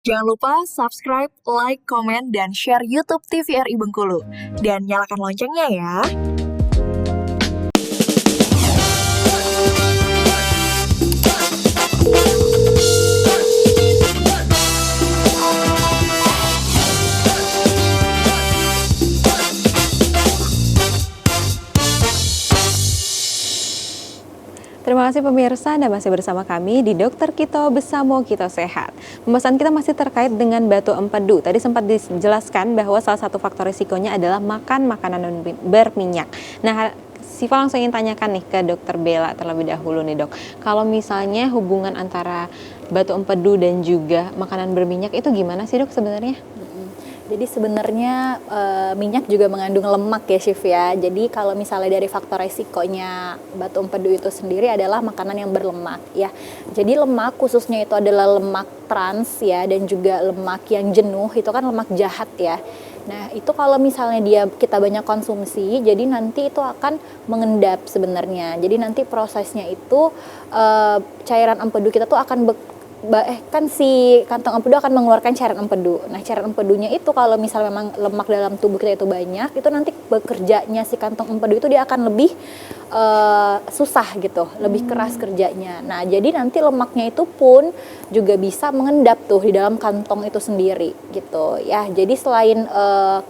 Jangan lupa subscribe, like, komen, dan share YouTube TVRI Bengkulu. Dan nyalakan loncengnya ya. Terima kasih pemirsa, Anda masih bersama kami di Dokter Kito Besamo Kito Sehat. Pembahasan kita masih terkait dengan batu empedu. Tadi sempat dijelaskan bahwa salah satu faktor risikonya adalah makan makanan berminyak. Nah, Siva langsung ingin tanyakan nih ke Dokter Bella terlebih dahulu nih dok. Kalau misalnya hubungan antara batu empedu dan juga makanan berminyak itu gimana sih dok sebenarnya? Jadi sebenarnya minyak juga mengandung lemak ya Syif ya. Jadi kalau misalnya dari faktor resikonya batu empedu itu sendiri adalah makanan yang berlemak ya. Jadi lemak khususnya itu adalah lemak trans ya, dan juga lemak yang jenuh itu kan lemak jahat ya. Nah itu kalau misalnya kita banyak konsumsi, jadi nanti itu akan mengendap sebenarnya. Jadi nanti prosesnya itu cairan empedu kita tuh akan kan si kantong empedu akan mengeluarkan cairan empedu. Nah, cairan empedunya itu kalau misalnya memang lemak dalam tubuh kita itu banyak, itu nanti bekerjanya si kantong empedu itu dia akan lebih susah gitu, lebih keras kerjanya. Nah, jadi nanti lemaknya itu pun juga bisa mengendap tuh di dalam kantong itu sendiri gitu ya. Jadi selain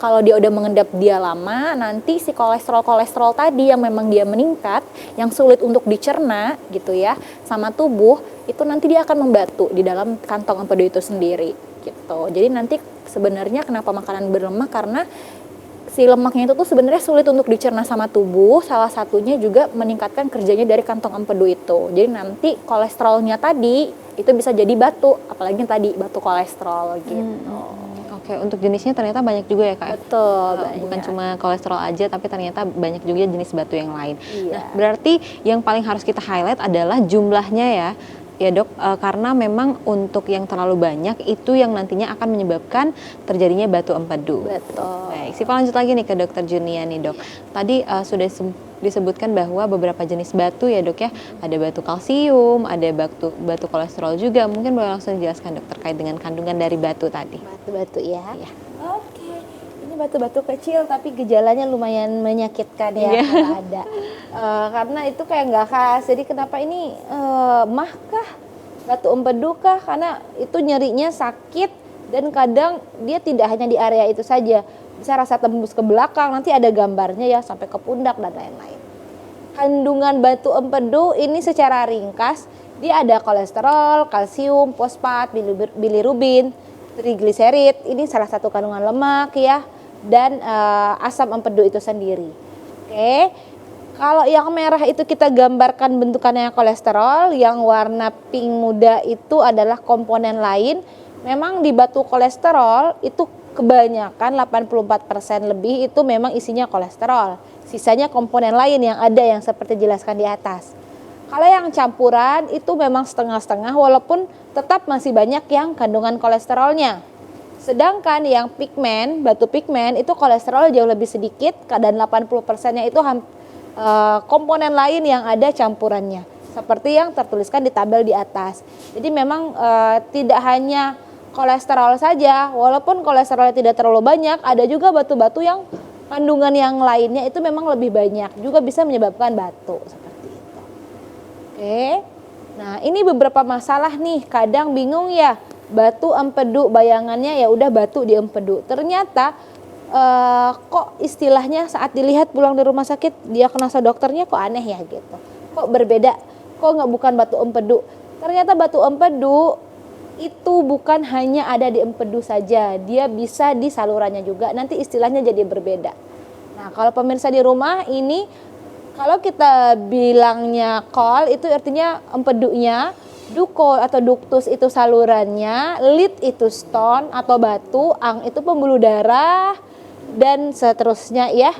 kalau dia udah mengendap dia lama, nanti si kolesterol tadi yang memang dia meningkat, yang sulit untuk dicerna gitu ya sama tubuh, itu nanti dia akan membatu di dalam kantong empedu itu sendiri gitu. Jadi nanti sebenarnya kenapa makanan berlemak, karena si lemaknya itu tuh sebenarnya sulit untuk dicerna sama tubuh. Salah satunya juga meningkatkan kerjanya dari kantong empedu itu. Jadi nanti kolesterolnya tadi itu bisa jadi batu, apalagi tadi batu kolesterol gitu. Oke, untuk jenisnya ternyata banyak juga ya Kak? Betul, bukan cuma kolesterol aja, tapi ternyata banyak juga jenis batu yang lain. Iya. Nah, berarti yang paling harus kita highlight adalah jumlahnya ya dok, karena memang untuk yang terlalu banyak itu yang nantinya akan menyebabkan terjadinya batu empedu. Betul. Baik, Siva lanjut lagi nih ke dokter Junia nih dok. Tadi sudah disebutkan bahwa beberapa jenis batu ya dok ya, ada batu kalsium, ada batu kolesterol juga. Mungkin boleh langsung dijelaskan dok terkait dengan kandungan dari batu tadi. Batu-batu ya. Iya. Oke. Ini batu-batu kecil tapi gejalanya lumayan menyakitkan ya kalau ada. Karena itu kayak nggak khas. Jadi kenapa ini mah kah? Batu empedu kah? Karena itu nyerinya sakit dan kadang dia tidak hanya di area itu saja. Bisa rasa tembus ke belakang, nanti ada gambarnya ya sampai ke pundak dan lain-lain. Kandungan batu empedu ini secara ringkas, dia ada kolesterol, kalsium, fosfat, bilirubin, trigliserid, ini salah satu kandungan lemak ya, dan asam empedu itu sendiri. Oke, kalau yang merah itu kita gambarkan bentukannya kolesterol, yang warna pink muda itu adalah komponen lain. Memang di batu kolesterol itu kebanyakan 84% lebih itu memang isinya kolesterol. Sisanya komponen lain yang ada yang seperti dijelaskan di atas. Kalau yang campuran itu memang setengah-setengah, walaupun tetap masih banyak yang kandungan kolesterolnya. Sedangkan yang pigmen, batu pigmen itu kolesterol jauh lebih sedikit, dan 80%-nya itu komponen lain yang ada campurannya. Seperti yang tertuliskan di tabel di atas. Jadi memang tidak hanya kolesterol saja, walaupun kolesterolnya tidak terlalu banyak, ada juga batu-batu yang kandungan yang lainnya itu memang lebih banyak, juga bisa menyebabkan batu seperti itu. Oke, nah ini beberapa masalah nih, kadang bingung ya, batu empedu bayangannya ya udah batu di empedu, ternyata kok istilahnya saat dilihat pulang dari rumah sakit dia kena dokternya kok aneh ya gitu, kok berbeda, kok nggak bukan batu empedu. Ternyata batu empedu itu bukan hanya ada di empedu saja, dia bisa di salurannya juga, nanti istilahnya jadi berbeda. Nah kalau pemirsa di rumah ini, kalau kita bilangnya kol itu artinya empedunya, duko atau ductus itu salurannya, lid itu stone atau batu, ang itu pembuluh darah, dan seterusnya ya.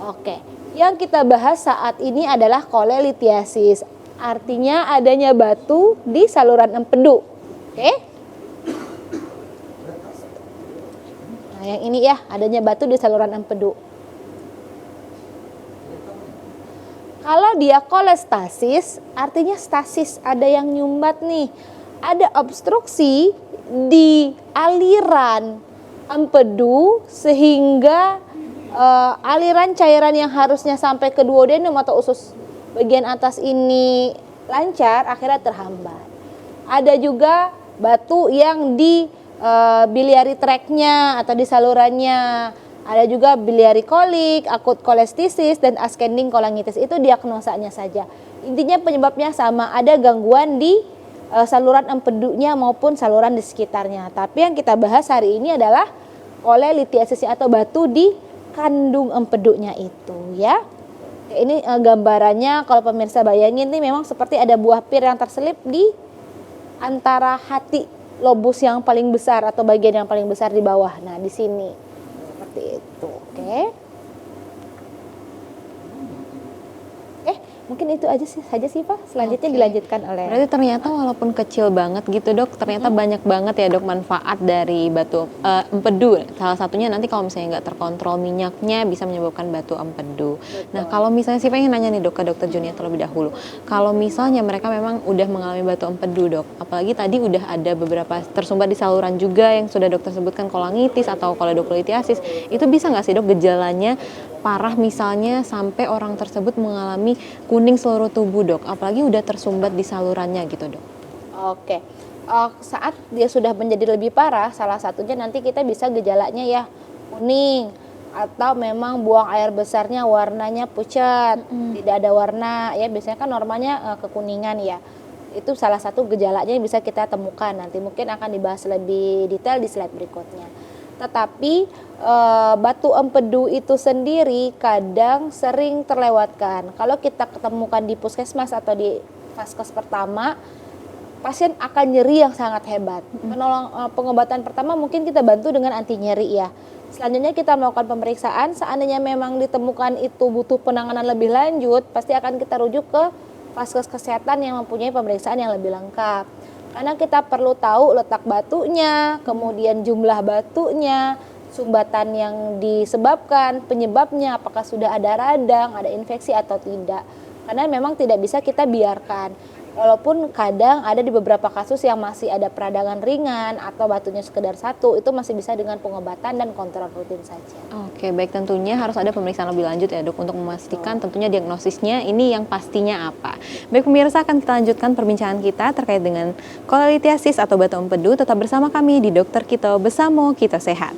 Oke, yang kita bahas saat ini adalah kolelithiasis, artinya adanya batu di saluran empedu. Oke. Nah, yang ini ya, adanya batu di saluran empedu. Kalau dia kolestasis, artinya stasis, ada yang nyumbat nih. Ada obstruksi di aliran empedu sehingga aliran cairan yang harusnya sampai ke duodenum atau usus bagian atas ini lancar akhirnya terhambat. Ada juga batu yang di biliary tract-nya atau di salurannya. Ada juga biliary kolik, akut kolestisis, dan ascending kolangitis. Itu diagnosanya saja. Intinya penyebabnya sama, ada gangguan di saluran empedunya maupun saluran di sekitarnya. Tapi yang kita bahas hari ini adalah kolelithiasis atau batu di kandung empedunya itu ya. Ini gambarannya, kalau pemirsa bayangin nih memang seperti ada buah pir yang terselip di antara hati lobus yang paling besar atau bagian yang paling besar di bawah. Nah, di sini seperti itu. Oke. Mungkin itu aja sih Pak. Selanjutnya dilanjutkan oleh. Berarti ternyata walaupun kecil banget gitu Dok, ternyata banyak banget ya Dok manfaat dari batu empedu. Salah satunya nanti kalau misalnya nggak terkontrol minyaknya bisa menyebabkan batu empedu. Betul. Nah kalau misalnya sih pengen nanya nih Dok ke Dokter Junia terlebih dahulu. Kalau misalnya mereka memang udah mengalami batu empedu Dok, apalagi tadi udah ada beberapa tersumbat di saluran juga yang sudah Dokter sebutkan kolangitis atau koledocholithiasis, itu bisa nggak sih Dok gejalanya parah misalnya sampai orang tersebut mengalami kuning seluruh tubuh Dok, apalagi udah tersumbat di salurannya gitu Dok? Oke, saat dia sudah menjadi lebih parah, salah satunya nanti kita bisa gejalanya ya kuning, atau memang buang air besarnya warnanya pucat, tidak ada warna ya, biasanya kan normalnya kekuningan ya. Itu salah satu gejalanya yang bisa kita temukan, nanti mungkin akan dibahas lebih detail di slide berikutnya. Tetapi batu empedu itu sendiri kadang sering terlewatkan. Kalau kita ketemukan di puskesmas atau di vaskes pertama, pasien akan nyeri yang sangat hebat. Pengobatan pertama mungkin kita bantu dengan anti nyeri ya. Selanjutnya kita melakukan pemeriksaan, seandainya memang ditemukan itu butuh penanganan lebih lanjut, pasti akan kita rujuk ke vaskes kesehatan yang mempunyai pemeriksaan yang lebih lengkap. Karena kita perlu tahu letak batunya, kemudian jumlah batunya, sumbatan yang disebabkan, penyebabnya, apakah sudah ada radang, ada infeksi atau tidak. Karena memang tidak bisa kita biarkan. Walaupun kadang ada di beberapa kasus yang masih ada peradangan ringan atau batunya sekedar satu, itu masih bisa dengan pengobatan dan kontrol rutin saja. Oke, baik, tentunya harus ada pemeriksaan lebih lanjut ya Dok untuk memastikan tentunya diagnosisnya ini yang pastinya apa. Baik pemirsa, akan kita lanjutkan perbincangan kita terkait dengan kolelithiasis atau batu empedu. Tetap bersama kami di Dokter Kito Besamo Kita Sehat.